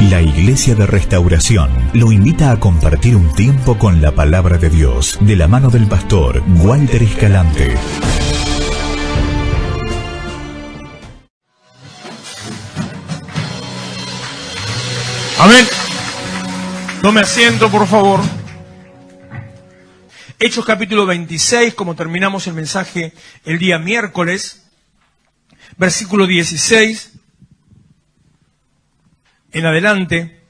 La Iglesia de Restauración lo invita a compartir un tiempo con la Palabra de Dios, de la mano del pastor Walter Escalante. Amén. Tome asiento, por favor. Hechos capítulo 26, como terminamos el mensaje el día miércoles, versículo 16 en adelante,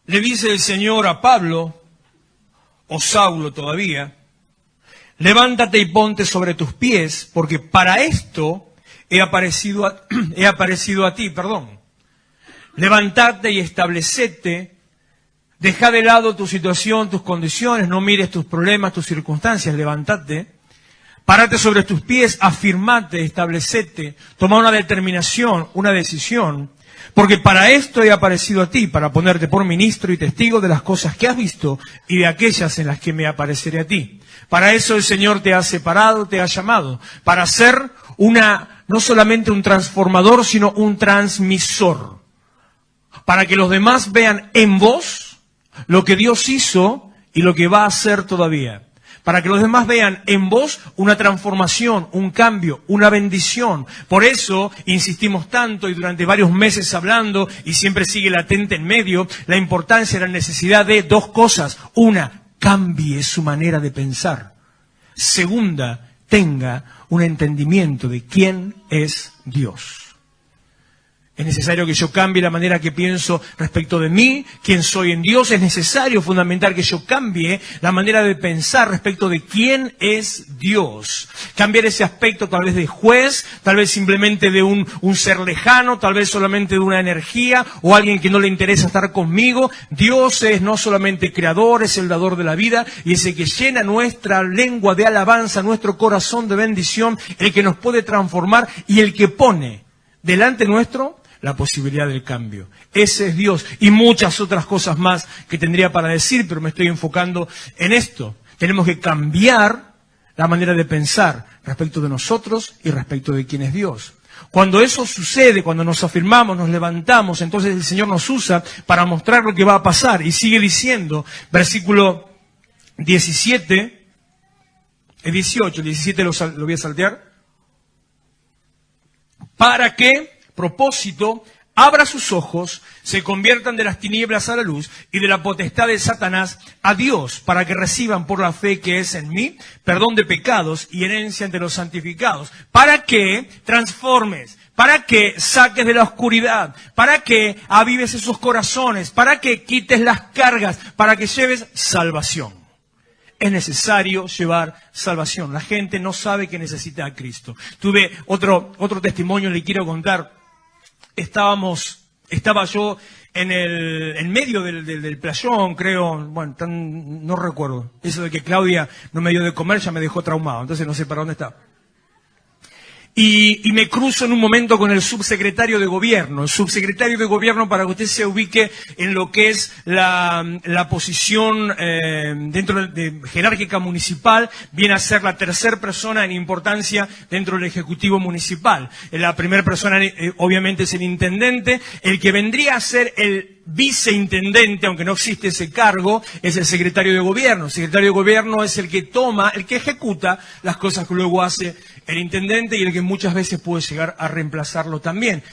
le dice el Señor a Pablo, o Saulo todavía: levántate y ponte sobre tus pies, porque para esto he aparecido a ti. Levántate y establecete, deja de lado tu situación, tus condiciones, no mires tus problemas, tus circunstancias, levántate. Párate sobre tus pies, afirmate, establecete, toma una determinación, una decisión, porque para esto he aparecido a ti, para ponerte por ministro y testigo de las cosas que has visto y de aquellas en las que me apareceré a ti. Para eso el Señor te ha separado, te ha llamado, para ser no solamente un transformador, sino un transmisor, para que los demás vean en vos lo que Dios hizo y lo que va a hacer todavía. Para que los demás vean en vos una transformación, un cambio, una bendición. Por eso insistimos tanto y durante varios meses hablando, y siempre sigue latente en medio, la importancia y la necesidad de dos cosas. Una, cambie su manera de pensar. Segunda, tenga un entendimiento de quién es Dios. Es necesario que yo cambie la manera que pienso respecto de mí, quién soy en Dios. Es necesario, fundamental, que yo cambie la manera de pensar respecto de quién es Dios. Cambiar ese aspecto tal vez de juez, tal vez simplemente de un ser lejano, tal vez solamente de una energía o alguien que no le interesa estar conmigo. Dios es no solamente creador, es el dador de la vida y es el que llena nuestra lengua de alabanza, nuestro corazón de bendición, el que nos puede transformar y el que pone delante nuestro la posibilidad del cambio. Ese es Dios y muchas otras cosas más que tendría para decir, pero me estoy enfocando en esto. Tenemos que cambiar la manera de pensar respecto de nosotros y respecto de quién es Dios. Cuando eso sucede, cuando nos afirmamos, nos levantamos, entonces el Señor nos usa para mostrar lo que va a pasar. Y sigue diciendo, versículo 17 lo voy a saltear. Para que, propósito, abra sus ojos, se conviertan de las tinieblas a la luz y de la potestad de Satanás a Dios, para que reciban por la fe que es en mí perdón de pecados y herencia entre los santificados, para que transformes, para que saques de la oscuridad, para que avives esos corazones, para que quites las cargas, para que lleves salvación. Es necesario llevar salvación. La gente no sabe que necesita a Cristo. Tuve otro testimonio, le quiero contar. Estaba yo en medio del playón, creo, bueno, no recuerdo. Eso de que Claudia no me dio de comer ya me dejó traumado, entonces no sé para dónde está. Y me cruzo en un momento con el subsecretario de gobierno. El subsecretario de gobierno, para que usted se ubique en lo que es la posición dentro de jerárquica municipal, viene a ser la tercera persona en importancia dentro del Ejecutivo Municipal. La primera persona obviamente es el intendente. El que vendría a ser el viceintendente, aunque no existe ese cargo, es el secretario de gobierno. El secretario de gobierno es el que ejecuta las cosas que luego hace el intendente y el que muchas veces puede llegar a reemplazarlo también.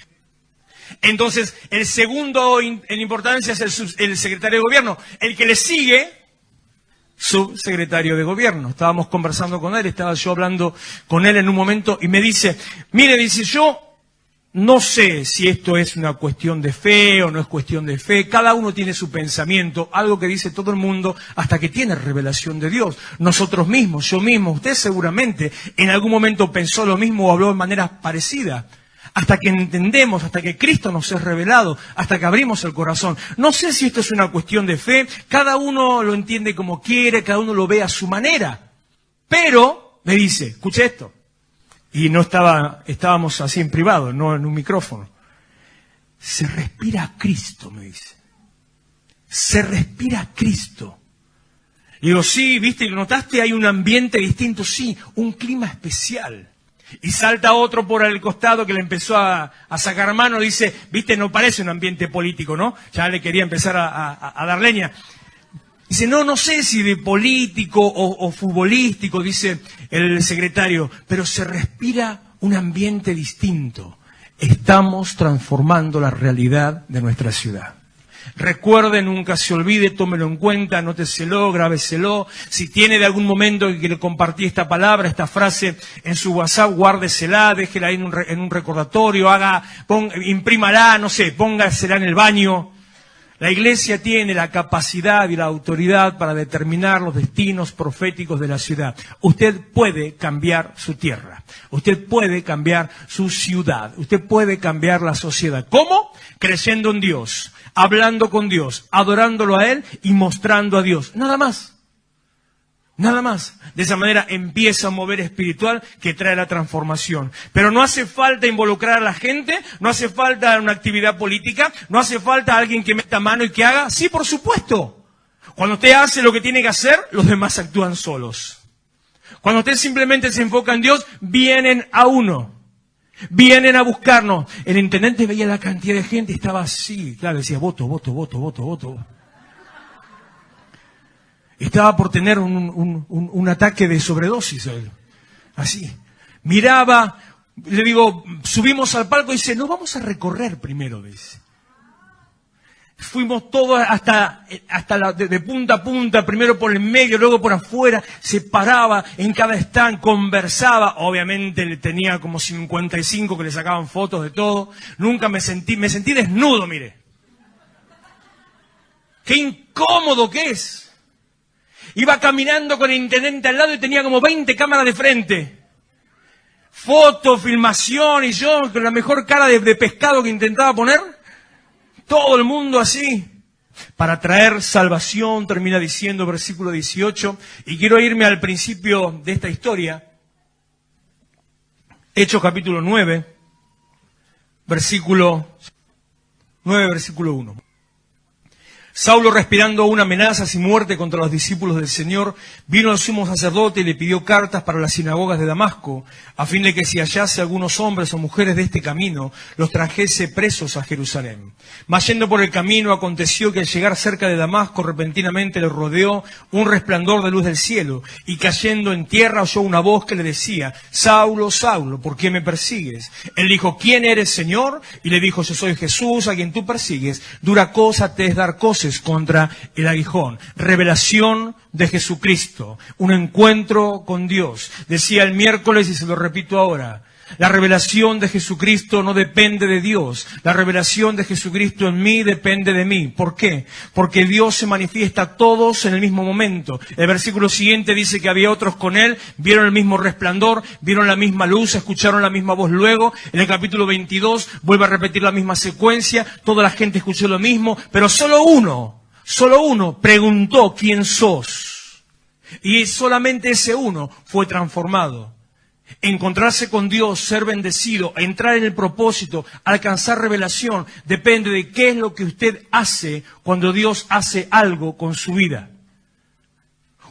Entonces, el segundo en importancia es el secretario de gobierno. El que le sigue, subsecretario de gobierno. Estábamos conversando con él, estaba yo hablando con él en un momento y me dice, yo no sé si esto es una cuestión de fe o no es cuestión de fe. Cada uno tiene su pensamiento, algo que dice todo el mundo hasta que tiene revelación de Dios. Nosotros mismos, yo mismo, usted seguramente en algún momento pensó lo mismo o habló de manera parecida. Hasta que entendemos, hasta que Cristo nos es revelado, hasta que abrimos el corazón. No sé si esto es una cuestión de fe, cada uno lo entiende como quiere, cada uno lo ve a su manera. Pero, me dice, escuche esto. Y estábamos así en privado, no en un micrófono. Se respira a Cristo, me dice. Se respira a Cristo. Y digo, sí, viste, ¿lo notaste? Hay un ambiente distinto, sí, un clima especial. Y salta otro por el costado que le empezó a sacar mano, dice, viste, no parece un ambiente político, ¿no? Ya le quería empezar a dar leña. Dice, no sé si de político o futbolístico, dice el secretario, pero se respira un ambiente distinto. Estamos transformando la realidad de nuestra ciudad. Recuerde, nunca se olvide, tómelo en cuenta, anóteselo, grábeselo. Si tiene de algún momento que le compartí esta palabra, esta frase en su WhatsApp, guárdesela, déjela ahí en un recordatorio, imprímala, no sé, póngasela en el baño. La Iglesia tiene la capacidad y la autoridad para determinar los destinos proféticos de la ciudad. Usted puede cambiar su tierra. Usted puede cambiar su ciudad. Usted puede cambiar la sociedad. ¿Cómo? Creyendo en Dios, hablando con Dios, adorándolo a Él y mostrando a Dios. Nada más. Nada más. De esa manera empieza a mover espiritual que trae la transformación. Pero no hace falta involucrar a la gente, no hace falta una actividad política, no hace falta alguien que meta mano y que haga. Sí, por supuesto. Cuando usted hace lo que tiene que hacer, los demás actúan solos. Cuando usted simplemente se enfoca en Dios, vienen a uno. Vienen a buscarnos. El intendente veía la cantidad de gente y estaba así. Claro, decía, voto. Estaba por tener un ataque de sobredosis. Así. Miraba, le digo, subimos al palco y dice, no, vamos a recorrer primero, dice. Fuimos todos hasta de punta a punta, primero por el medio, luego por afuera, se paraba en cada stand, conversaba, obviamente le tenía como 55 que le sacaban fotos de todo. Nunca me sentí desnudo, mire. Qué incómodo que es. Iba caminando con el intendente al lado y tenía como 20 cámaras de frente. Foto, filmación y yo con la mejor cara de pescado que intentaba poner. Todo el mundo así. Para traer salvación, termina diciendo versículo 18. Y quiero irme al principio de esta historia. Hechos capítulo 9. Versículo 1. Saulo, respirando una amenaza y muerte contra los discípulos del Señor, vino al sumo sacerdote y le pidió cartas para las sinagogas de Damasco, a fin de que si hallase algunos hombres o mujeres de este camino, los trajese presos a Jerusalén. Mas yendo por el camino, aconteció que al llegar cerca de Damasco, repentinamente le rodeó un resplandor de luz del cielo, y cayendo en tierra oyó una voz que le decía, Saulo, Saulo, ¿por qué me persigues? Él dijo, ¿quién eres, Señor? Y le dijo, yo soy Jesús, a quien tú persigues. Dura cosa te es dar cosas contra el aguijón. Revelación de Jesucristo, un encuentro con Dios. Decía el miércoles y se lo repito ahora, la revelación de Jesucristo no depende de Dios, la revelación de Jesucristo en mí depende de mí. ¿Por qué? Porque Dios se manifiesta a todos en el mismo momento. El versículo siguiente dice que había otros con Él, vieron el mismo resplandor, vieron la misma luz, escucharon la misma voz luego. En el capítulo 22 vuelve a repetir la misma secuencia, toda la gente escuchó lo mismo, pero solo uno preguntó, ¿quién sos? Y solamente ese uno fue transformado. Encontrarse con Dios, ser bendecido, entrar en el propósito, alcanzar revelación, depende de qué es lo que usted hace cuando Dios hace algo con su vida.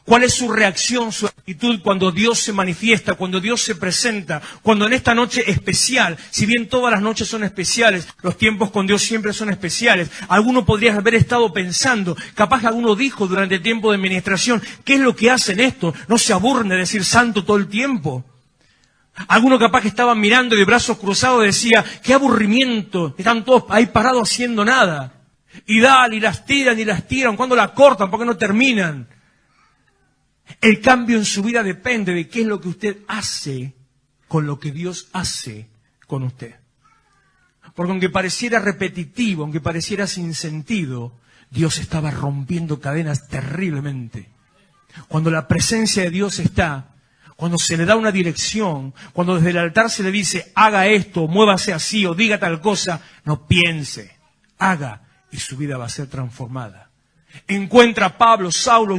¿Cuál es su reacción, su actitud cuando Dios se manifiesta, cuando Dios se presenta, cuando en esta noche especial, si bien todas las noches son especiales, los tiempos con Dios siempre son especiales, alguno podría haber estado pensando, capaz que alguno dijo durante el tiempo de administración, ¿qué es lo que hacen esto? No se aburren de decir santo todo el tiempo. Algunos capaz que estaban mirando y de brazos cruzados decía, qué aburrimiento, están todos ahí parados haciendo nada. Y dale, y las tiran, cuando la cortan, ¿por qué no terminan? El cambio en su vida depende de qué es lo que usted hace con lo que Dios hace con usted. Porque aunque pareciera repetitivo, aunque pareciera sin sentido, Dios estaba rompiendo cadenas terriblemente. Cuando la presencia de Dios está, cuando se le da una dirección, cuando desde el altar se le dice, haga esto, muévase así o diga tal cosa, no piense, haga y su vida va a ser transformada. Encuentra a Pablo, Saulo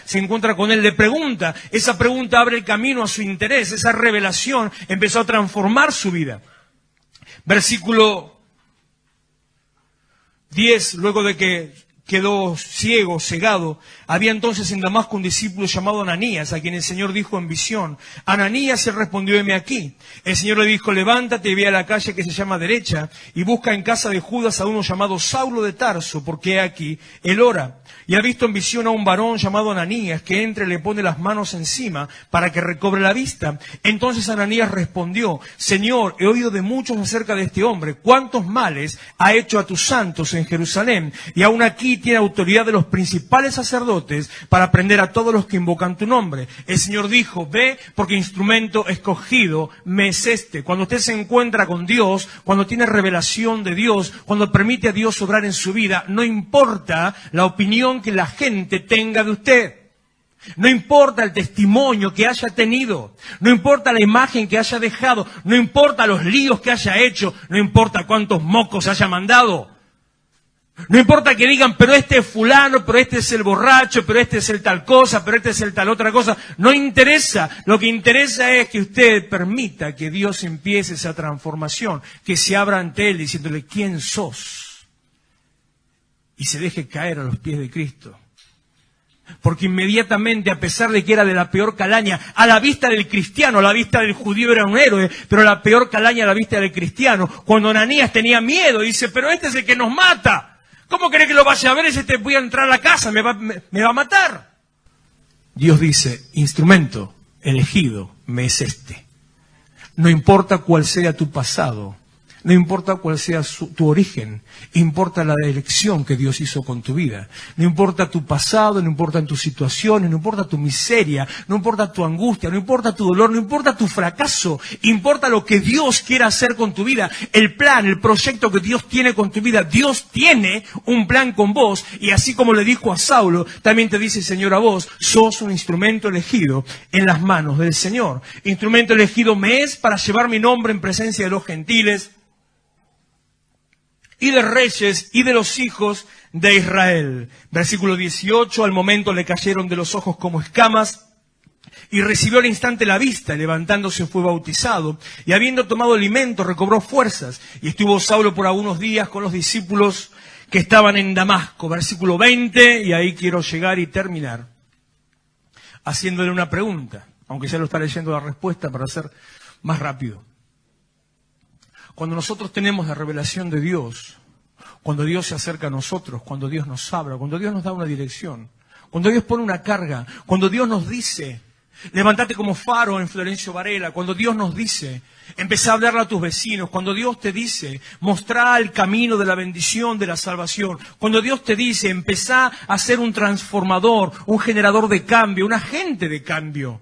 se encuentra con él, le pregunta, esa pregunta abre el camino a su interés, esa revelación empezó a transformar su vida. Versículo 10, luego de que quedó ciego, cegado, Había entonces en Damasco un discípulo llamado Ananías, a quien el Señor dijo en visión: Ananías, él respondió: heme aquí. El Señor le dijo: levántate y ve a la calle que se llama Derecha, y busca en casa de Judas a uno llamado Saulo de Tarso, porque he aquí, él ora. Y ha visto en visión a un varón llamado Ananías, que entra y le pone las manos encima para que recobre la vista. Entonces Ananías respondió: Señor, he oído de muchos acerca de este hombre, cuántos males ha hecho a tus santos en Jerusalén, y aún aquí tiene autoridad de los principales sacerdotes para prender a todos los que invocan tu nombre. El Señor dijo: ve, porque instrumento escogido me es este. Cuando usted se encuentra con Dios, cuando tiene revelación de Dios, cuando permite a Dios obrar en su vida, no importa la opinión que la gente tenga de usted. No importa el testimonio que haya tenido, no importa la imagen que haya dejado, no importa los líos que haya hecho, no importa cuántos mocos haya mandado. No importa que digan: pero este es fulano, pero este es el borracho, pero este es el tal cosa, pero este es el tal otra cosa. No interesa. Lo que interesa es que usted permita que Dios empiece esa transformación, que se abra ante Él diciéndole: ¿quién sos? Y se deje caer a los pies de Cristo. Porque inmediatamente, a pesar de que era de la peor calaña, a la vista del cristiano, a la vista del judío era un héroe, pero la peor calaña a la vista del cristiano, cuando Ananías tenía miedo, dice: pero este es el que nos mata. ¿Cómo cree que lo vaya a ver? Ese te voy a entrar a la casa, me va a matar. Dios dice: instrumento elegido me es este. No importa cuál sea tu pasado, no importa cuál sea tu origen, importa la elección que Dios hizo con tu vida. No importa tu pasado, no importa tus situaciones, no importa tu miseria, no importa tu angustia, no importa tu dolor, no importa tu fracaso, importa lo que Dios quiera hacer con tu vida, el plan, el proyecto que Dios tiene con tu vida. Dios tiene un plan con vos, y así como le dijo a Saulo, también te dice el Señor a vos: sos un instrumento elegido en las manos del Señor. Instrumento elegido me es para llevar mi nombre en presencia de los gentiles, y de reyes, y de los hijos de Israel. Versículo 18, al momento le cayeron de los ojos como escamas, y recibió al instante la vista, y levantándose fue bautizado, y habiendo tomado alimento recobró fuerzas, y estuvo Saulo por algunos días con los discípulos que estaban en Damasco. Versículo 20, y ahí quiero llegar y terminar, haciéndole una pregunta, aunque ya lo está leyendo la respuesta para ser más rápido. Cuando nosotros tenemos la revelación de Dios, cuando Dios se acerca a nosotros, cuando Dios nos habla, cuando Dios nos da una dirección, cuando Dios pone una carga, cuando Dios nos dice: levántate como faro en Florencio Varela, cuando Dios nos dice: empezá a hablarle a tus vecinos, cuando Dios te dice: mostrá el camino de la bendición, de la salvación, cuando Dios te dice: empezá a ser un transformador, un generador de cambio, un agente de cambio.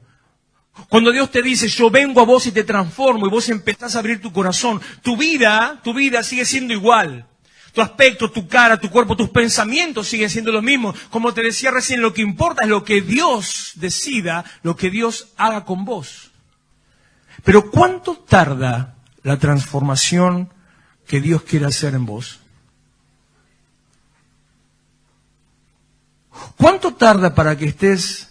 Cuando Dios te dice: yo vengo a vos y te transformo, y vos empezás a abrir tu corazón, tu vida sigue siendo igual. Tu aspecto, tu cara, tu cuerpo, tus pensamientos siguen siendo los mismos. Como te decía recién, lo que importa es lo que Dios decida, lo que Dios haga con vos. Pero ¿cuánto tarda la transformación que Dios quiere hacer en vos? ¿Cuánto tarda para que estés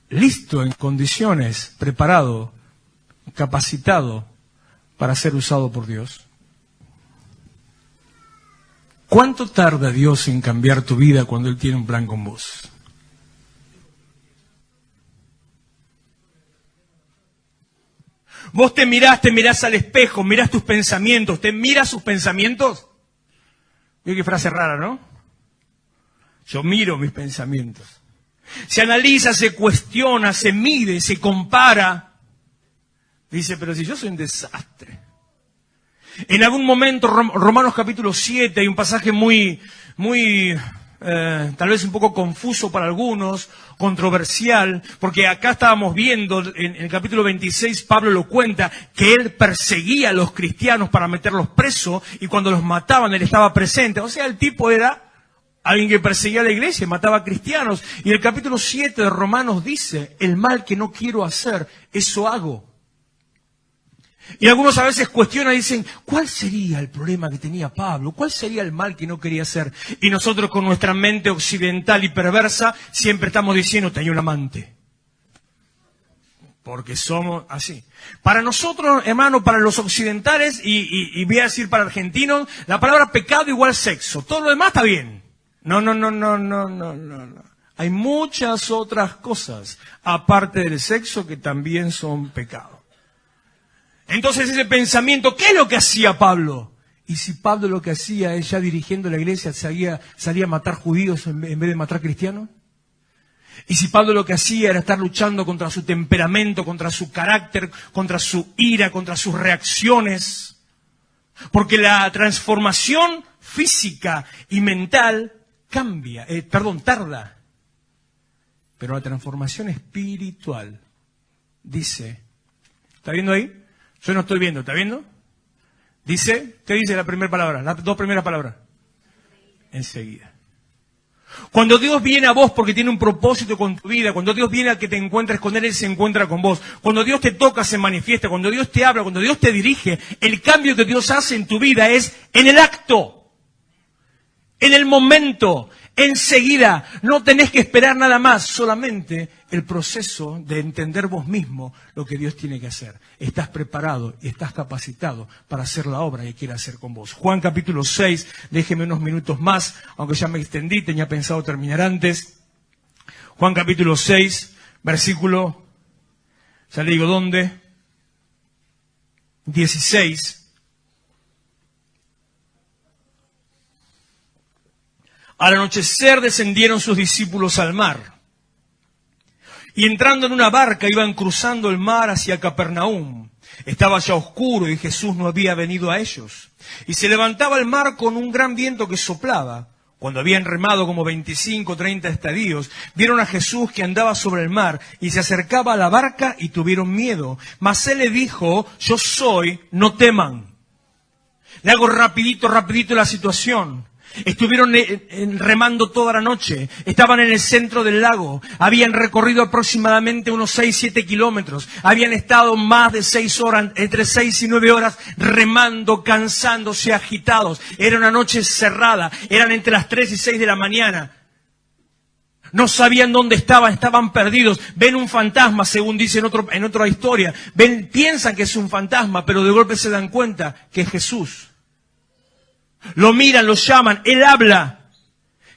listo, en condiciones, preparado, capacitado para ser usado por Dios? ¿Cuánto tarda Dios en cambiar tu vida cuando Él tiene un plan con vos? Vos te mirás al espejo, mirás tus pensamientos, te miras sus pensamientos. Mira qué frase rara, ¿no? Yo miro mis pensamientos. Se analiza, se cuestiona, se mide, se compara. Dice: pero si yo soy un desastre. En algún momento, Romanos capítulo 7, hay un pasaje muy tal vez un poco confuso para algunos, controversial, porque acá estábamos viendo, en el capítulo 26, Pablo lo cuenta, que él perseguía a los cristianos para meterlos presos, y cuando los mataban él estaba presente. O sea, el tipo era alguien que perseguía a la iglesia, mataba a cristianos. Y el capítulo 7 de Romanos dice: el mal que no quiero hacer, eso hago. Y algunos a veces cuestionan y dicen: ¿cuál sería el problema que tenía Pablo? ¿Cuál sería el mal que no quería hacer? Y nosotros, con nuestra mente occidental y perversa, siempre estamos diciendo: tenía un amante. Porque somos así. Para nosotros, hermano, para los occidentales, y voy a decir para argentinos, la palabra pecado igual sexo. Todo lo demás está bien. No. hay muchas otras cosas, aparte del sexo, que también son pecado. Entonces ese pensamiento, ¿qué es lo que hacía Pablo? Y si Pablo lo que hacía es ya dirigiendo la iglesia, salía a matar judíos en vez de matar cristianos. Y si Pablo lo que hacía era estar luchando contra su temperamento, contra su carácter, contra su ira, contra sus reacciones. Porque la transformación física y mental tarda. Pero la transformación espiritual dice, ¿está viendo ahí? Yo no estoy viendo, ¿está viendo? Dice, ¿qué dice la primera palabra? Las dos primeras palabras. Enseguida. Cuando Dios viene a vos porque tiene un propósito con tu vida, cuando Dios viene a que te encuentres con Él se encuentra con vos. Cuando Dios te toca, se manifiesta. Cuando Dios te habla, cuando Dios te dirige, el cambio que Dios hace en tu vida es en el acto, en el momento, enseguida. No tenés que esperar nada más, solamente el proceso de entender vos mismo lo que Dios tiene que hacer. Estás preparado y estás capacitado para hacer la obra que quiere hacer con vos. Juan capítulo 6, déjeme unos minutos más, aunque ya me extendí, tenía pensado terminar antes. Juan capítulo 6, versículo, ya le digo dónde, 16. Al anochecer descendieron sus discípulos al mar. Y entrando en una barca iban cruzando el mar hacia Capernaum. Estaba ya oscuro y Jesús no había venido a ellos. Y se levantaba el mar con un gran viento que soplaba. Cuando habían remado como 25 o 30 estadios, vieron a Jesús que andaba sobre el mar y se acercaba a la barca y tuvieron miedo. Mas él le dijo, yo soy, no teman. Le hago rapidito la situación. Estuvieron remando toda la noche, estaban en el centro del lago, habían recorrido aproximadamente unos 6-7 kilómetros, habían estado más de 6 horas, entre 6 y 9 horas remando, cansándose, agitados. Era una noche cerrada, eran entre las 3 y 6 de la mañana. No sabían dónde estaban perdidos. Ven un fantasma, según dice en otra historia. Piensan que es un fantasma, pero de golpe se dan cuenta que es Jesús. Lo miran, lo llaman, Él habla.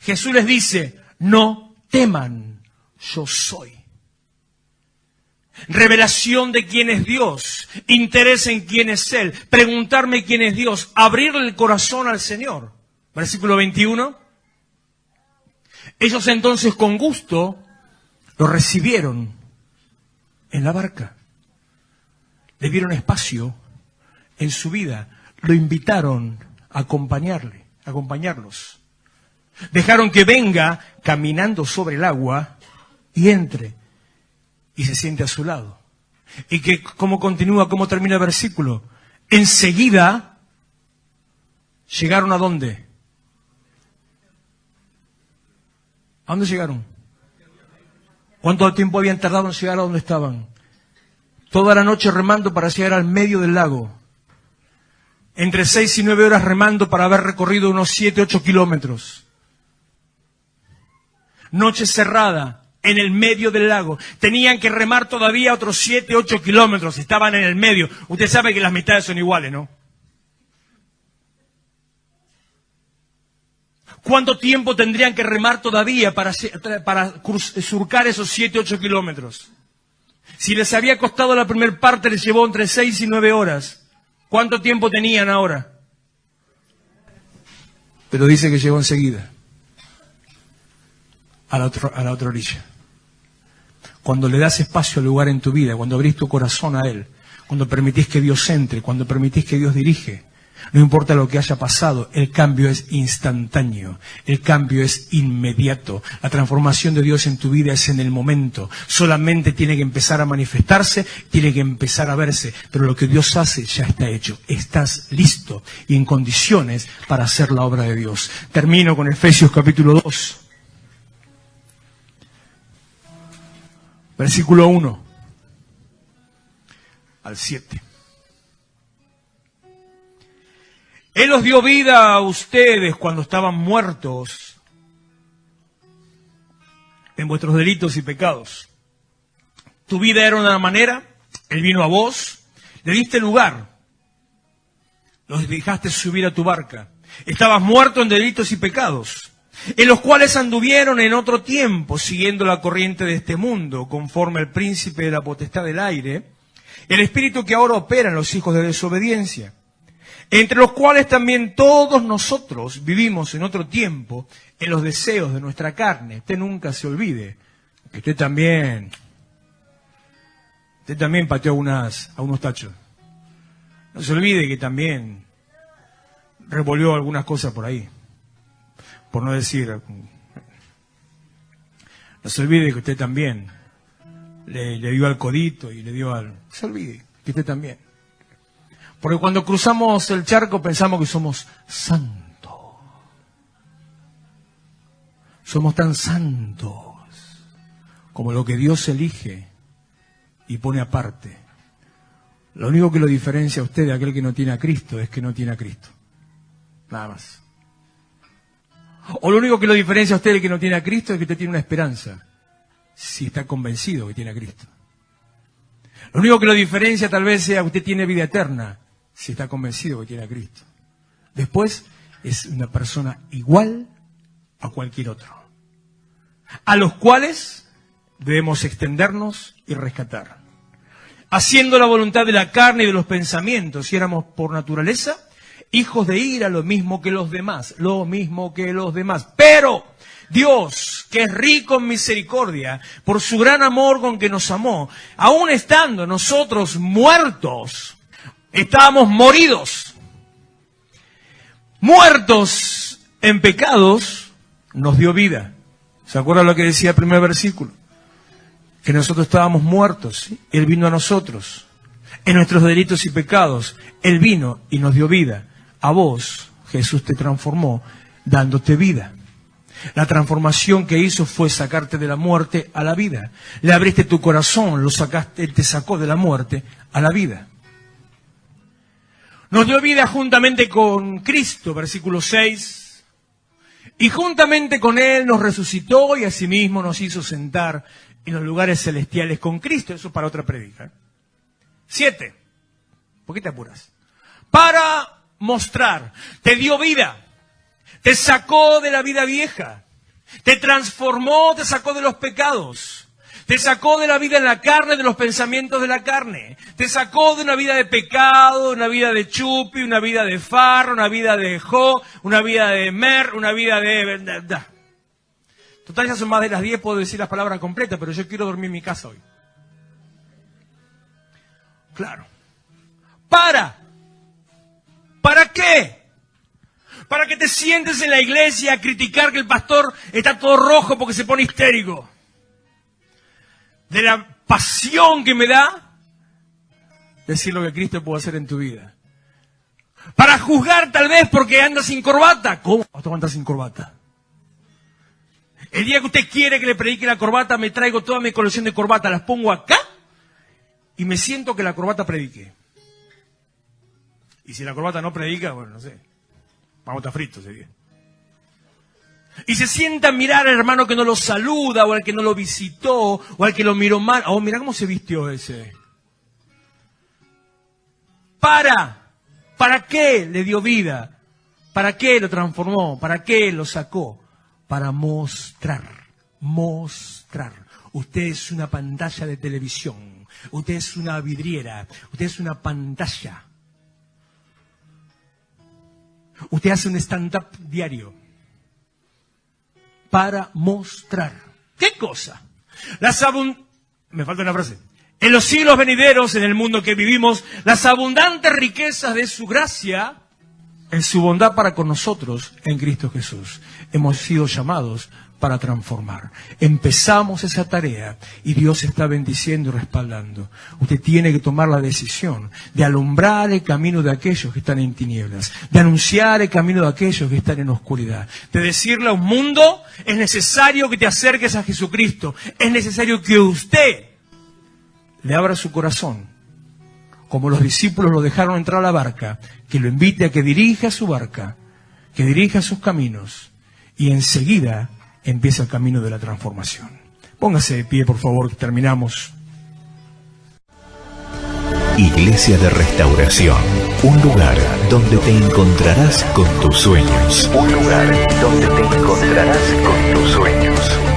Jesús les dice, no teman, yo soy. Revelación de quién es Dios, interés en quién es Él, preguntarme quién es Dios, abrirle el corazón al Señor. Versículo 21. Ellos entonces con gusto lo recibieron en la barca. Le dieron espacio en su vida, lo invitaron a acompañarlos. Dejaron que venga caminando sobre el agua y entre y se siente a su lado. Y que, ¿cómo continúa, cómo termina el versículo? Enseguida llegaron ¿a dónde? ¿A dónde llegaron? ¿Cuánto tiempo habían tardado en llegar a donde estaban? Toda la noche remando para llegar al medio del lago. Entre 6 y 9 horas remando para haber recorrido unos 7-8 kilómetros. Noche cerrada, en el medio del lago. Tenían que remar todavía otros 7-8 kilómetros. Estaban en el medio. Usted sabe que las mitades son iguales, ¿no? ¿Cuánto tiempo tendrían que remar todavía para surcar esos 7-8 kilómetros? Si les había costado la primera parte, les llevó entre 6 y 9 horas. ¿Cuánto tiempo tenían ahora? Pero dice que llegó enseguida a la otra orilla. Cuando le das espacio al lugar en tu vida, cuando abrís tu corazón a Él, cuando permitís que Dios entre, cuando permitís que Dios dirige, no importa lo que haya pasado, el cambio es instantáneo, el cambio es inmediato. La transformación de Dios en tu vida es en el momento. Solamente tiene que empezar a manifestarse, tiene que empezar a verse, pero lo que Dios hace ya está hecho. Estás listo y en condiciones para hacer la obra de Dios. Termino con Efesios capítulo 2, versículo 1 al 7. Él os dio vida a ustedes cuando estaban muertos en vuestros delitos y pecados. Tu vida era de una manera, Él vino a vos, le diste lugar, los dejaste subir a tu barca. Estabas muerto en delitos y pecados. en los cuales anduvieron en otro tiempo, siguiendo la corriente de este mundo, conforme al príncipe de la potestad del aire, el espíritu que ahora opera en los hijos de desobediencia, entre los cuales también todos nosotros vivimos en otro tiempo, en los deseos de nuestra carne. Usted nunca se olvide que usted también pateó a unos tachos. No se olvide que también revolvió algunas cosas por ahí. Por no decir, no se olvide que usted también le dio al codito y le dio al... No se olvide que usted también. Porque cuando cruzamos el charco pensamos que somos santos. Somos tan santos como lo que Dios elige y pone aparte. Lo único que lo diferencia a usted de aquel que no tiene a Cristo es que no tiene a Cristo. Nada más. O lo único que lo diferencia a usted de que no tiene a Cristo es que usted tiene una esperanza, si está convencido que tiene a Cristo. Lo único que lo diferencia tal vez sea que usted tiene vida eterna, si está convencido que tiene a Cristo. Después es una persona igual a cualquier otro, a los cuales debemos extendernos y rescatar, haciendo la voluntad de la carne y de los pensamientos, si éramos por naturaleza hijos de ira, lo mismo que los demás. Pero Dios, que es rico en misericordia, por su gran amor con que nos amó, aun estando nosotros muertos, estábamos muertos en pecados, nos dio vida. ¿Se acuerdan lo que decía el primer versículo? Que nosotros estábamos muertos, ¿sí? Él vino a nosotros. En nuestros delitos y pecados, Él vino y nos dio vida. A vos, Jesús te transformó, dándote vida. La transformación que hizo fue sacarte de la muerte a la vida. Le abriste tu corazón, Él te sacó de la muerte a la vida. Nos dio vida juntamente con Cristo, versículo 6. Y juntamente con Él nos resucitó y asimismo nos hizo sentar en los lugares celestiales con Cristo. Eso es para otra prédica. 7. ¿Por qué te apuras? Para mostrar, te dio vida, te sacó de la vida vieja, te transformó, te sacó de los pecados, te sacó de la vida en la carne, de los pensamientos de la carne, te sacó de una vida de pecado, una vida de chupi, una vida de farro, una vida de jo, una vida de mer, una vida de... Total, ya son más de las 10, puedo decir las palabras completas, pero yo quiero dormir en mi casa hoy. Claro. ¿Para qué? Para que te sientes en la iglesia a criticar que el pastor está todo rojo porque se pone histérico. De la pasión que me da decir lo que Cristo puede hacer en tu vida. Para juzgar tal vez porque andas sin corbata. ¿Cómo vas a andar sin corbata? El día que usted quiere que le predique la corbata, me traigo toda mi colección de corbatas, las pongo acá y me siento que la corbata predique. Y si la corbata no predica, bueno, no sé, vamos a estar fritos sería. Y se sienta a mirar al hermano que no lo saluda, o al que no lo visitó, o al que lo miró mal. Oh, mira cómo se vistió ese. ¿Para qué le dio vida? ¿Para qué lo transformó? ¿Para qué lo sacó? Para mostrar. Usted es una pantalla de televisión. Usted es una vidriera. Usted es una pantalla. Usted hace un stand-up diario. Para mostrar. ¿Qué cosa? Me falta una frase. En los siglos venideros, en el mundo que vivimos, las abundantes riquezas de su gracia, en su bondad para con nosotros, en Cristo Jesús. Hemos sido llamados para transformar. Empezamos esa tarea y Dios está bendiciendo y respaldando. Usted tiene que tomar la decisión de alumbrar el camino de aquellos que están en tinieblas, de anunciar el camino de aquellos que están en oscuridad, de decirle a un mundo, es necesario que te acerques a Jesucristo, es necesario que usted le abra su corazón, como los discípulos lo dejaron entrar a la barca, que lo invite a que dirija su barca, que dirija sus caminos, y enseguida empieza el camino de la transformación. Póngase de pie, por favor, que terminamos. Iglesia de Restauración. Un lugar donde te encontrarás con tus sueños. Un lugar donde te encontrarás con tus sueños.